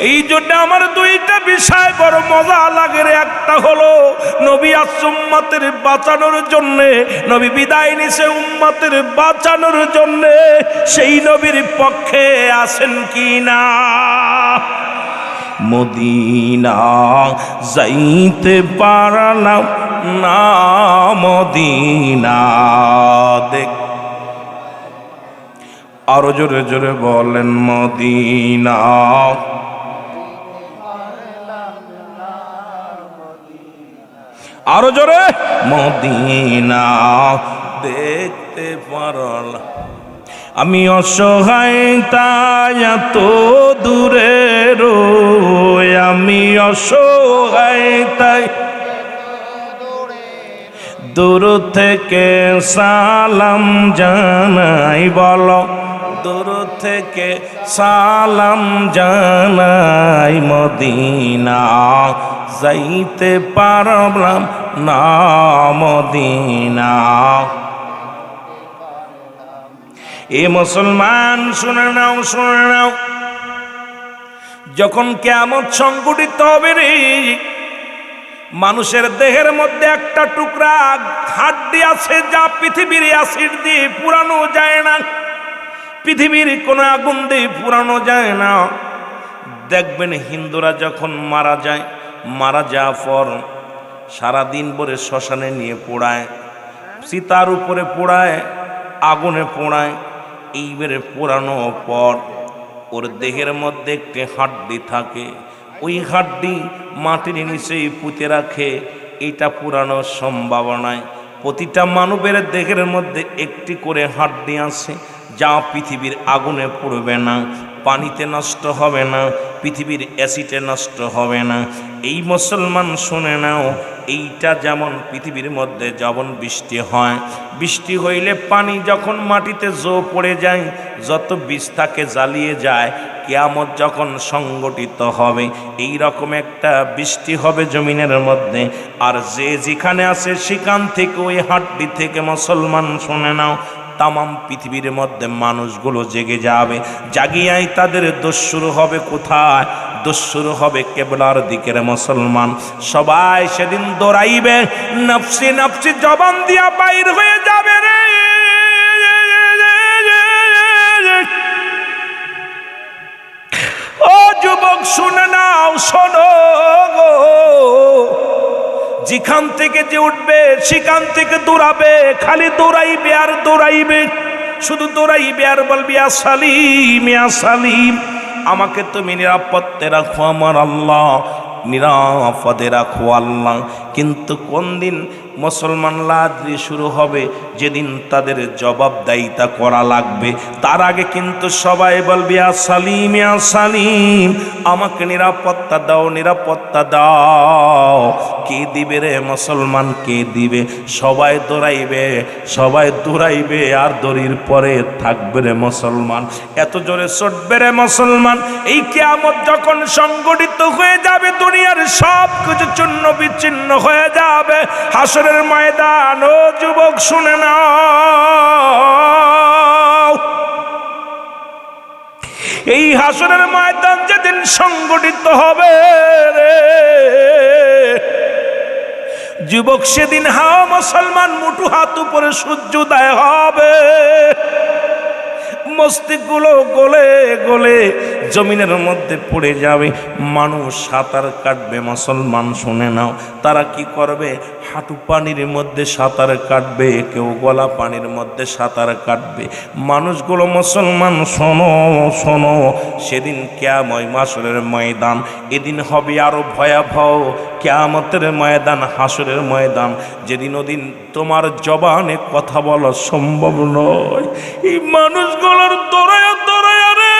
এই জন্য আমার দুইটা বিষয় বড় মজা লাগে রে। একটা হলো নবী আসছে উম্মতের বাঁচানোর জন্যে, নবী বিদায় নিছে উম্মতের বাঁচানোর জন্যে। সেই নবীর পক্ষে আছেন কি না? মদিনা যাইতে পারলাম না, মদিনা দেখ, আরো জোরে জোরে বলেন মদিনা। আরো জোরে, মদিনা দেখতে পারলাম। আমি অসহায় তাই এত দূরে রই, আমি অসহায় তাই দূর থেকে সালাম জানাই। বলো, দূর থেকে সালাম জানাই, মদিনা যাইতে পারলাম না, মদিনা। এ মুসলমান শুনে নাও, শুনে নাও, যখন কিয়ামত সংঘটিত হবে রে, মানুষের দেহের মধ্যে একটা টুকরা হাড্ডি আছে যা পৃথিবীর অ্যাসিড দিয়ে পুরানো যায় না, পৃথিবীর কোনো আগুন দিয়ে পুরানো যায় না। দেখবেন হিন্দুরা যখন মারা যায়, মারা যাওয়ার পর সারাদিন ভরে শ্মশানে নিয়ে পোড়ায়, চিতার উপরে পোড়ায়, আগুনে পোড়ায়। এইবারে পোড়ানোর পর ওর দেহের মধ্যে একটি হাড্ডি থাকে, ওই হাড্ডি মাটির নিচেই পুঁতে রাখে। এটা পুরানোর সম্ভাবনায় প্রতিটা মানবের দেহের মধ্যে একটি করে হাড্ডি আছে, যা পৃথিবীর আগুনে পড়বে না, পানিতে নষ্ট হবে না, পৃথিবীর অ্যাসিডে নষ্ট হবে না। এই মুসলমান শুনে নাও, এইটা যেমন পৃথিবীর মধ্যে যখন বৃষ্টি হয়, বৃষ্টি হইলে পানি যখন মাটিতে জো পড়ে যায়, যত বীজ থাকে জ্বালিয়ে যায়, কিয়ামত যখন সংগঠিত হবে এই রকম একটা বৃষ্টি হবে জমিনের মধ্যে, আর যে যেখানে আছে সেখান থেকে ওই হাড্ডি থেকে মুসলমান শুনে নাও তামাম পৃথিবীর মধ্যে মানুষগুলো জেগে যাবে। জাগিয়াই তাদের দোষ শুরু হবে কোথায়? দোষ শুরু হবে কেবলার দিকের মুসলমান। সবাই সেদিন দৌড়াইবে, নফসি নফসি জবান দিয়া বাইর হয়ে যাবে রে। ও যুবক শুনে নাও, শোনো, যেখান থেকে যে উঠবে সেখান থেকে দৌড়াবে, খালি দৌড়াইবে আর দৌড়াইবে, শুধু দৌড়াইবে আর বলবি ইয়া সালিম, ইয়া সালিম, আমাকে তুমি নিরাপদে রাখো আমার আল্লাহ, নিরাপদে রাখো আল্লাহ। কিন্তু কোন দিন মুসলমান লাদ্রি শুরু হবে? যেদিন তাদের জবাবদাহিতা করা লাগবে। তার আগে কিন্তু সবাই বলবে ইয়া সালিম, ইয়া সালিম, আমাকে নিরাপত্তা দাও, নিরাপত্তা দাও। কে দিবে রে মুসলমান, কে দিবে? সবাই দৌড়াইবে, সবাই দৌড়াইবে আর দড়ির পরে থাকবে রে মুসলমান। এত জোরে ছুটবে রে মুসলমান, এই কিয়ামত যখন সংগঠিত হয়ে যাবে দুনিয়ার সব কিছু চূর্ণ বিচ্ছিন্ন হয়ে যাবে। হাসরের ময়দান, ও যুবক শুনে নাও, এই হাসরের ময়দান যেদিন সংগঠিত হবে রে যুবক, সেদিন হাও মুসলমান মুঠু হাত উপরে সূর্যোদয় হবে, মস্তিষ্কগুলো গলে গলে জমিনের মধ্যে পড়ে যাবে। মানুষ সাঁতার কাটবে মুসলমান শুনে নাও, তারা কি করবে? হাঁটু পানির মধ্যে সাঁতার কাটবে, কেউ গলা পানির মধ্যে সাঁতার কাটবে মানুষগুলো। মুসলমান শোনো শোনো, সেদিন কিয়ামত মাশরের ময়দান, এদিন হবে আরো ভয়াবহ। কিয়ামতের ময়দান, হাসরের ময়দান, যেদিন ওদিন তোমার জবানে কথা বলা সম্ভব নয়। এই মানুষগুলোর দৌড়ায় দৌড়ায় রে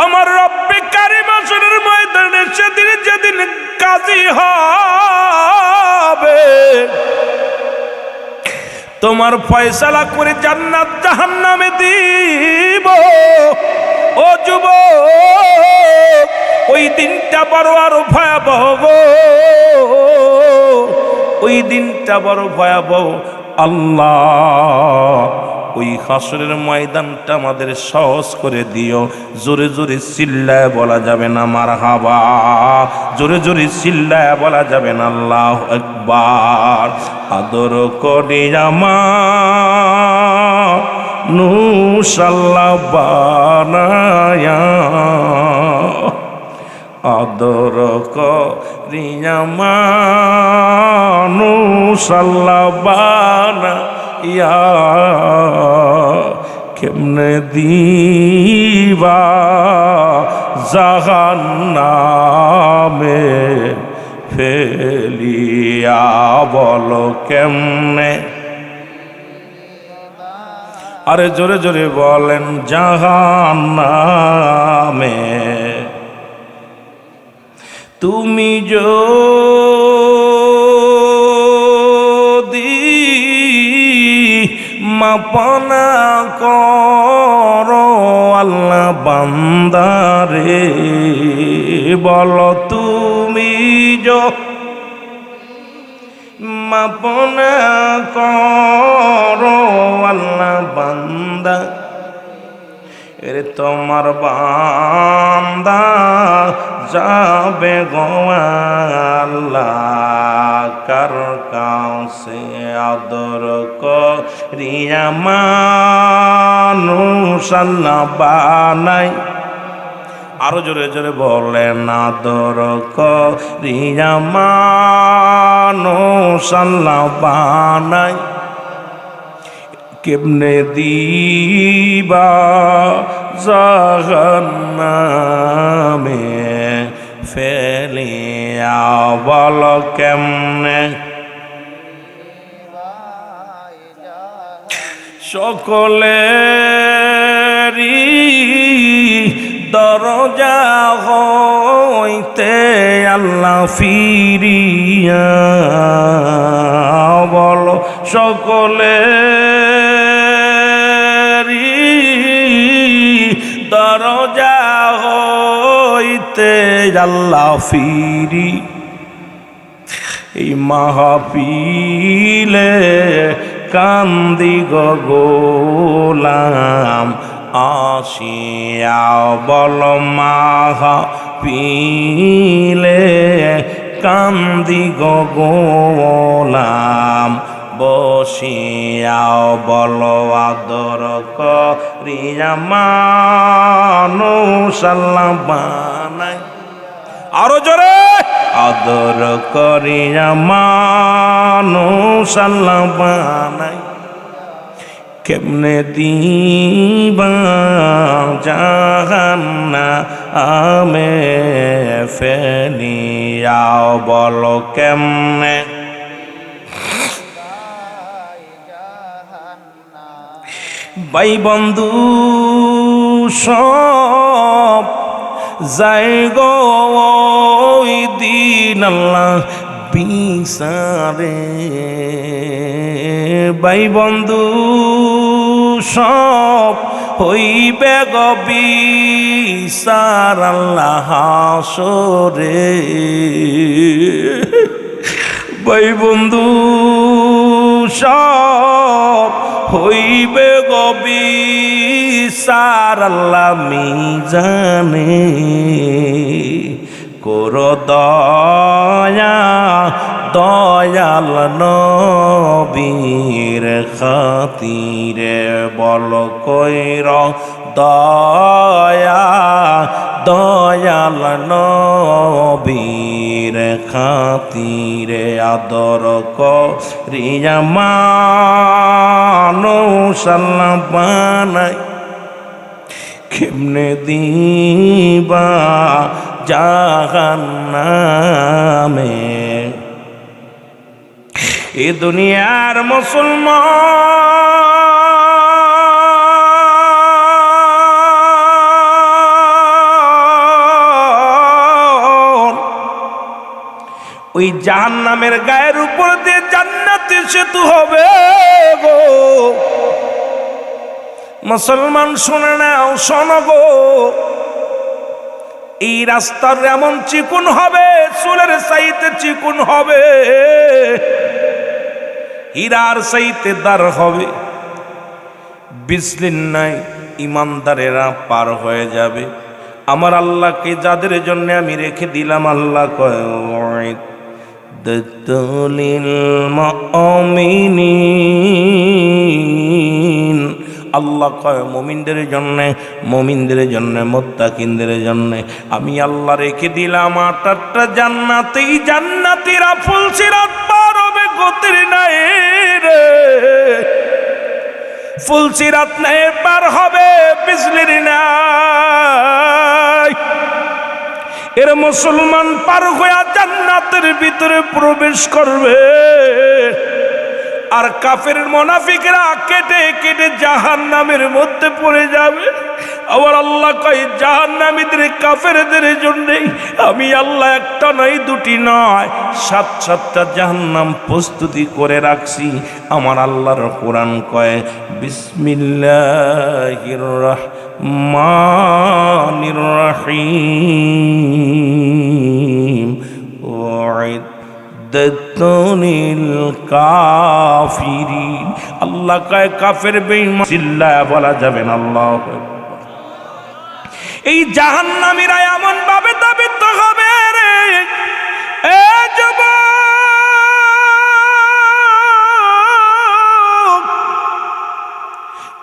আমার রব্বে কারিম হাসরের ময়দানে সেদিন যেদিন কাজী হবে, তোমার ফয়সালা করে জান্নাত জাহান্নামে দিব। ও যুবক, ওই দিনটা বড় আরো ভয়াবহ, ওই দিনটা বড় ভয়াবহ। আল্লাহ ওই হাসরের ময়দানটা আমাদের সহজ করে দিও। জোরে জোরে চিল্লায় বলা যাবে না মারহাবা, জোরে জোরে চিল্লায় বলা যাবে না আল্লাহু আকবার। আদর করে আমার নুশাল্লাহ বানায়া, আদর করে আমার নুশাল্লাহ বানায়া, কেমনে দিবা জাহান্নামে ফেলিয়া, বলো কেমনে? আরে জোরে জোরে বলেন, জাহান্নামে। তুমি যদি মাপনা করো আল্লাহ বান্দারে, বলো তুমি মাপনা করো আল্লাহ বান্দা, এরে তোমার বান্দা যাবে গো আল্লাহ কার কাছে। আদর করিয়া মানুষ আল্লাহ বানাই, আরো জোরে জোরে বলেন, আদর করিয়া মানুষ আল্লাহ বানাই, কেমনে দিবা জাহান্নামে ফেলিয়া, বলো কেমনে? সকলেরই দরজা হইতে আল্লাহ ফিরিয়া, বলো সকলেরই দরজা হইতে আল্লাহ ফিরি, এই মাহফিলে কান্দি গো গোলাম, আসিয়া বল মাহফিলে কান্দি গো গোলাম, বসিয়াও বল আদর করিয়া মানুষ আল্লাহ বানায়। আরো জোরে, আদর করিয়া মানুষ আল্লাহ বানায়। কেমনে দিবা জাহান্নামে ফেলিয়াও বলো কেমনে, ভাই বন্ধু সব যাই গো ওই দিন আল্লাহ বিচারে, ভাই বন্ধু সব হইবে গো বিচার আল্লাহ হাসরে, ভাই বন্ধু সব হইবে গো বিচার আল্লাহ মিজানে, কর দয়া দয়াল নবীর খাতিরে, বল কইর দয়া দয়াল নবীর খাতিরে, আদর করিয়া মানুষ আল্লাহ বানায়। কেমনে দিবা জাহান্নামে, এ দুনিয়ার মুসলমান ওই জাহান্নামের গায়ের উপর দিয়ে জান্নাতের সেতু হবে গো। মুসলমান শুনে নাও, শোনো গো, এই রাস্তার এমন চিকুন হবে, চুলের চাইতে চিকুন হবে, হীরার চাইতে দার হবে, বিসলিন নাই, ইমানদারেরা পার হয়ে যাবে। আমার আল্লাহকে যাদের জন্য আমি রেখে দিলাম, আল্লাহ কয় লিল মুমিনিন, আল্লাহ কয় মুমিনদের জন্য, মুমিনদের জন্য, মুত্তাকিনদের জন্য আমি আল্লাহ রেখে দিলাম 8টা জান্নাত। এই জান্নাতীরা ফুলসিরাত পার হবে, গতির নাই রে, ফুলসিরাত নাই পার হবে, বিজলির নাই। এর মুসলমান পার হয়ে জান্নাতের ভিতরে প্রবেশ করবে, আর কাফের মুনাফিকরা কেটে কেটে জাহান্নামের মধ্যে পড়ে যাবে। আবার আল্লাহ কয় জাহান্নামীদের কাফেরদের জন্য আমি আল্লাহ একটা নয়, দুটি নয়, 7টা জাহান্নাম প্রস্তুতি করে রাখছি। আমার আল্লাহর কোরআন কয় বিসমিল্লাহির রহমানির রহিম, দতুনিল কাফিরিন। আল্লাহ কয় কাফের বেঈমান চিল্লায়া বলা যাবে না আল্লাহু আকবার। এই জাহান্নামীরা এমন ভাবে দাবিত হবে রে, এ যুবক,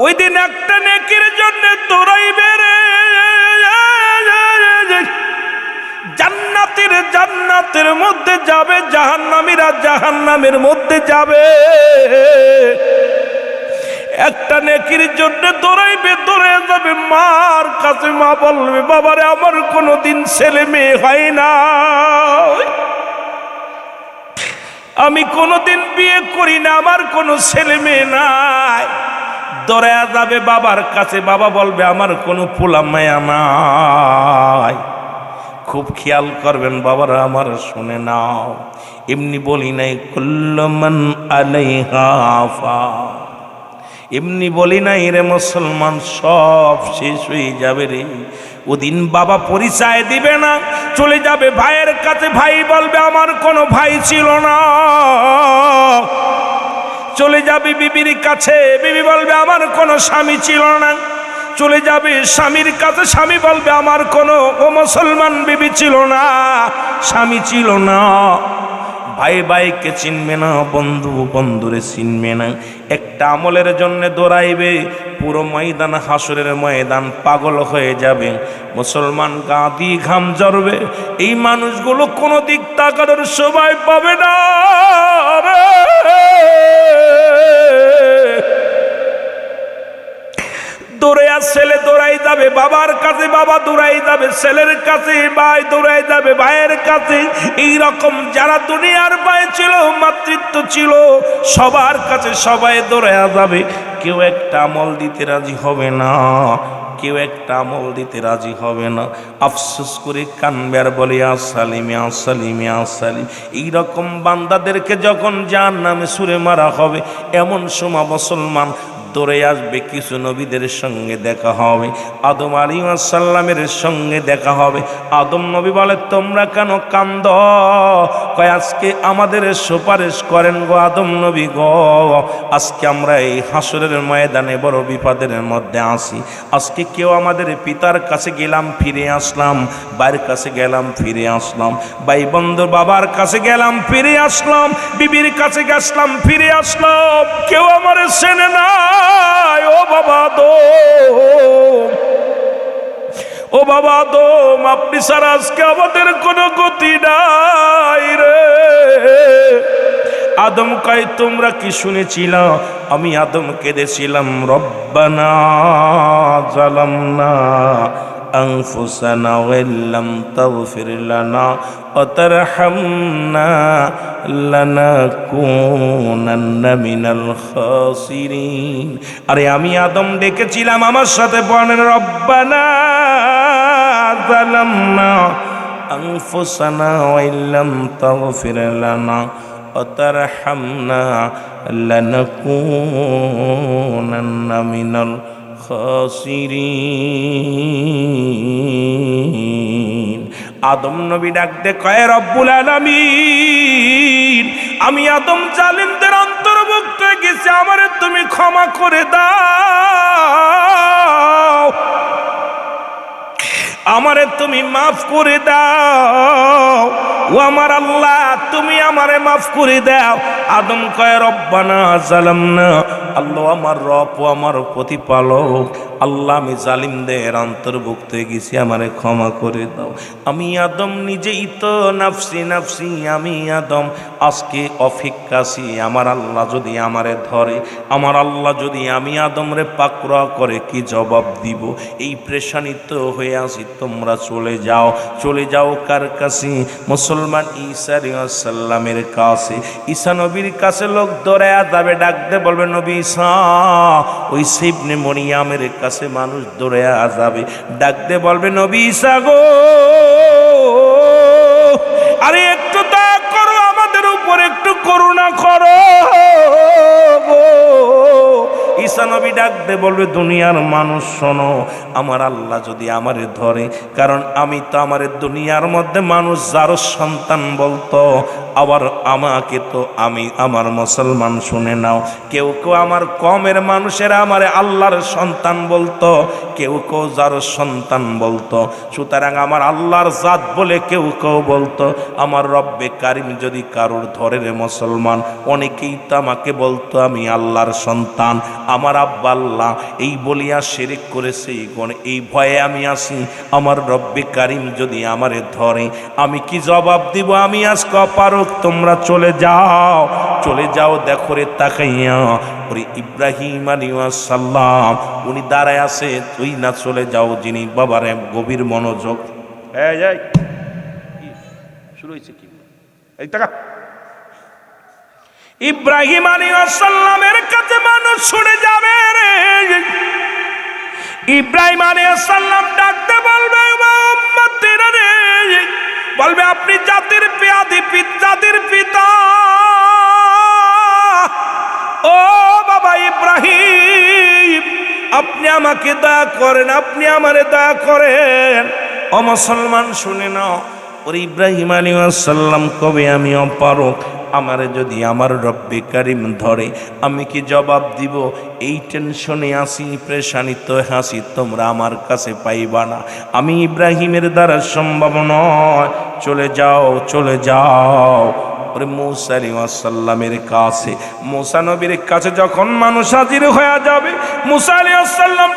ওই দিন একটা নেকির জন্য দৌড়াইবে রে, জান্নাতের মধ্যে যাবে, জাহান্নামীরা জাহান্নামের মধ্যে যাবে। একটা নেকির জন্য দৌড়াইবে, দৌড়ে যাবে মার কাছে, মা বলবে বাবারে আমার কোনোদিন ছেলে মেয়ে হয় না, আমি কোনোদিন বিয়ে করি না, আমার কোনো ছেলে মেয়ে নাই। দৌড়ে যাবে বাবার কাছে, বাবা বলবে আমার কোনো পোলা মায়া নাই। খুব খেয়াল করবেন বাবারা আমার, শুনে নাও, এমনি বলি নাই কুল্লু মান আলাইহা ফান, এমনি বলি নাই রে মুসলমান, সব শেষ হয়ে যাবে রে। ওদিন বাবা পরিচয় দিবে না, চলে যাবে ভাইয়ের কাছে, ভাই বলবে আমার কোনো ভাই ছিল না। চলে যাবে বিবির কাছে, বিবি বলবে আমার কোনো স্বামী ছিল না। চলে যাবে স্বামীর কাছে, স্বামী বলবে আমার কোনো ও মুসলমান বিবি ছিল না, স্বামী ছিল না। ভাই ভাইকে চিনবে না, বন্ধু বন্ধুরে চিনবে না। একটা আমলের জন্য দৌড়াইবে, পুরো ময়দান হাসরের ময়দান পাগল হয়ে যাবে। মুসলমান গা দিয়ে ঘাম ঝরবে। এই মানুষগুলো কোনো দিক তাকানোর সময় পাবে না রে। দৌড়ে আর ছেলে দৌড়াই যাবে বাবার কাছে, বাবা দৌড়াই যাবে ছেলের কাছে, ভাই দৌড়াই যাবে ভাইয়ের কাছে। এইরকম যারা দুনিয়ার পায়ে ছিল, মাতৃত্ব ছিল, সবার কাছে সবাই দৌড়াইয়া যাবে। কেউ একটা আমল দিতে রাজি হবে না, কেউ একটা আমল দিতে রাজি হবে না। আফসোস করে কানবে আর বলে আসালিম আসালিম আসালিম। এইরকম বান্দাদেরকে যখন জাহান্নামে ছুঁড়ে মারা হবে, এমন সময় মুসলমান দৌড়ে আসবে। কিছু নবীদের সঙ্গে দেখা হবে, আদম আলাইহিস সালামের সঙ্গে দেখা হবে। আদম নবী বলে তোমরা কেন কান্দ? কয় আজকে আমাদের সুপারিশ করেন গো আদম নবী গো, আজকে আমরা এই হাসরের ময়দানে বড় বিপদের মধ্যে আছি। আজকে কেউ আমাদের পিতার কাছে গেলাম ফিরে আসলাম, ভাইয়ের কাছে গেলাম ফিরে আসলাম, ভাই বন্ধু বাবার কাছে গেলাম ফিরে আসলাম, বিবির কাছে গেছলাম ফিরে আসলাম, কেউ আমার চেনে না। ও বাবা আদম, ও বাবা আদম, আপনি ছাড়া আজকে আমাদের কোনো গতি নাই রে। আদম কয় তোমরা কি শুনেছিল? আমি আদম কেঁদেছিলাম, রব্বানা জালামনা আনফুসানা ওয়া ইল্লাম তাগফির লানা ওয়া তারহামনা লানাকুনান্না মিনাল খাসিরিন। আরে আমি আদম ডেকেছিলাম, আমার সাথে পড়েন, রব্বানা জালামনা আনফুসানা ওয়া ইল্লাম তাগফির লানা ওয়া তারহামনা লানাকুনান্না মিনাল খাসিরিন। আদম নবী ডাকতে কয় রব্বুল আলামিন, আমি আদম জালিমদের অন্তর্ভুক্ত হয়ে গেছি, আমারে তুমি ক্ষমা করে দাও, আমারে তুমি মাফ করে দাও। ও আমার আল্লাহ, তুমি আমারে মাফ করে দাও। আদম কয় রব্বানা জালামনা, আল্লাহ আমার রব ও আমার প্রতিপালক, আল্লাহ আমি জালিমদের অন্তর্ভুক্ত হয়ে গেছি, আমারে ক্ষমা করে দাও। আমি আদম নিজেই তো নাফসি নাফসি, আমি আদম আজকে অফিক্কাছি। আমার আল্লাহ যদি আমারে ধরে, আমার আল্লাহ যদি আমি আদমরে পাকড়া করে, কি জবাব দিব? এই প্রেশানিত হয়ে আসি, তোমরা চলে যাও। চলে যাও কার কাছে? মুসলমান ঈসা আলাইহিস সালামের কাছে। ঈসা নবীর কাছে লোক দৌড়ায়া যাবে, ডাকতে বলবে নবী ঈসা। ওই ইবনে মরিয়মের কাছে মানুষ দৌড়ায়া যাবে, ডাকতে বলবে নবী ঈসা গো, আরে একটু দয়া করো, আমাদের উপর একটু করুণা করো গো। ঈসা নবী ডাকতে বলবে দুনিয়ার মানুষ শোনো, আমার আল্লাহ যদি আমারে ধরে, কারণ আমি তো আমার দুনিয়ার মধ্যে মানুষ যার সন্তান বলতো, আবার আমাকে তো আমি আমার মুসলমান শুনে নাও, কেউ কেউ আমার কমের মানুষেরা আমারে আল্লাহর সন্তান বলতো, কেউ কেউ যার সন্তান বলতো। সুতরাং আমার আল্লাহর জাত বলে কেউ কেউ বলতো। আমার রব্বে কারিম যদি কারোর ধরে রে মুসলমান, অনেকেই তো আমাকে বলতো আমি আল্লাহর সন্তান, আমার আব্বা আল্লাহ, এই বলিয়া শিরক করেছে, এই ভয়ে আমি আসি। আমার রব্বে কারিম যদি আমারে ধরে, আমি কি জবাব দিব? আমি আজকে অপারক, তোমরা চলে যাও, চলে যাও। দেখো রে তাকাইয়া, ওরে ইব্রাহিম আলাইহিস সালাম উনি দাঁড়ায় আছে, তুই না চলে যাও। যিনি বাবার গভীর মনোযোগ, শুরু হয়েছে কি? এই টাকা ইব্রাহিম আলাইহিস সালামের কাছে মানুষ শুনে যাবে রে। ইব্রাহিম আলাইহিস সালাম ডাকতে বলবে উম্মতেরা রে, বলবে আপনি জাতির জাতির পিতা, ও বাবা ইব্রাহিম, আপনি আমাকে দয়া করেন, আপনি আমারে দয়া করেন। ও মুসলমান শুনে নাও, ওর ইব্রাহিম আলাইহিস সালাম কবে আমি অপারক, আমারে যদি আমার রব্বে কারিম ধরে আমি কি জবাব দিব? এই টেনশনে আসি, প্রেশানিত হাসি তোমরা আমার কাছে পাইবা না। আমি ইব্রাহিমের দ্বারা সম্ভব নয়। চলে যাও, চলে যাও। ওরে মূসা আলাইহিস সালামের কাছে, মূসা নবীর কাছে যখন মানুষ হাজির হয়ে যাবে, মূসা আলাইহিস সালাম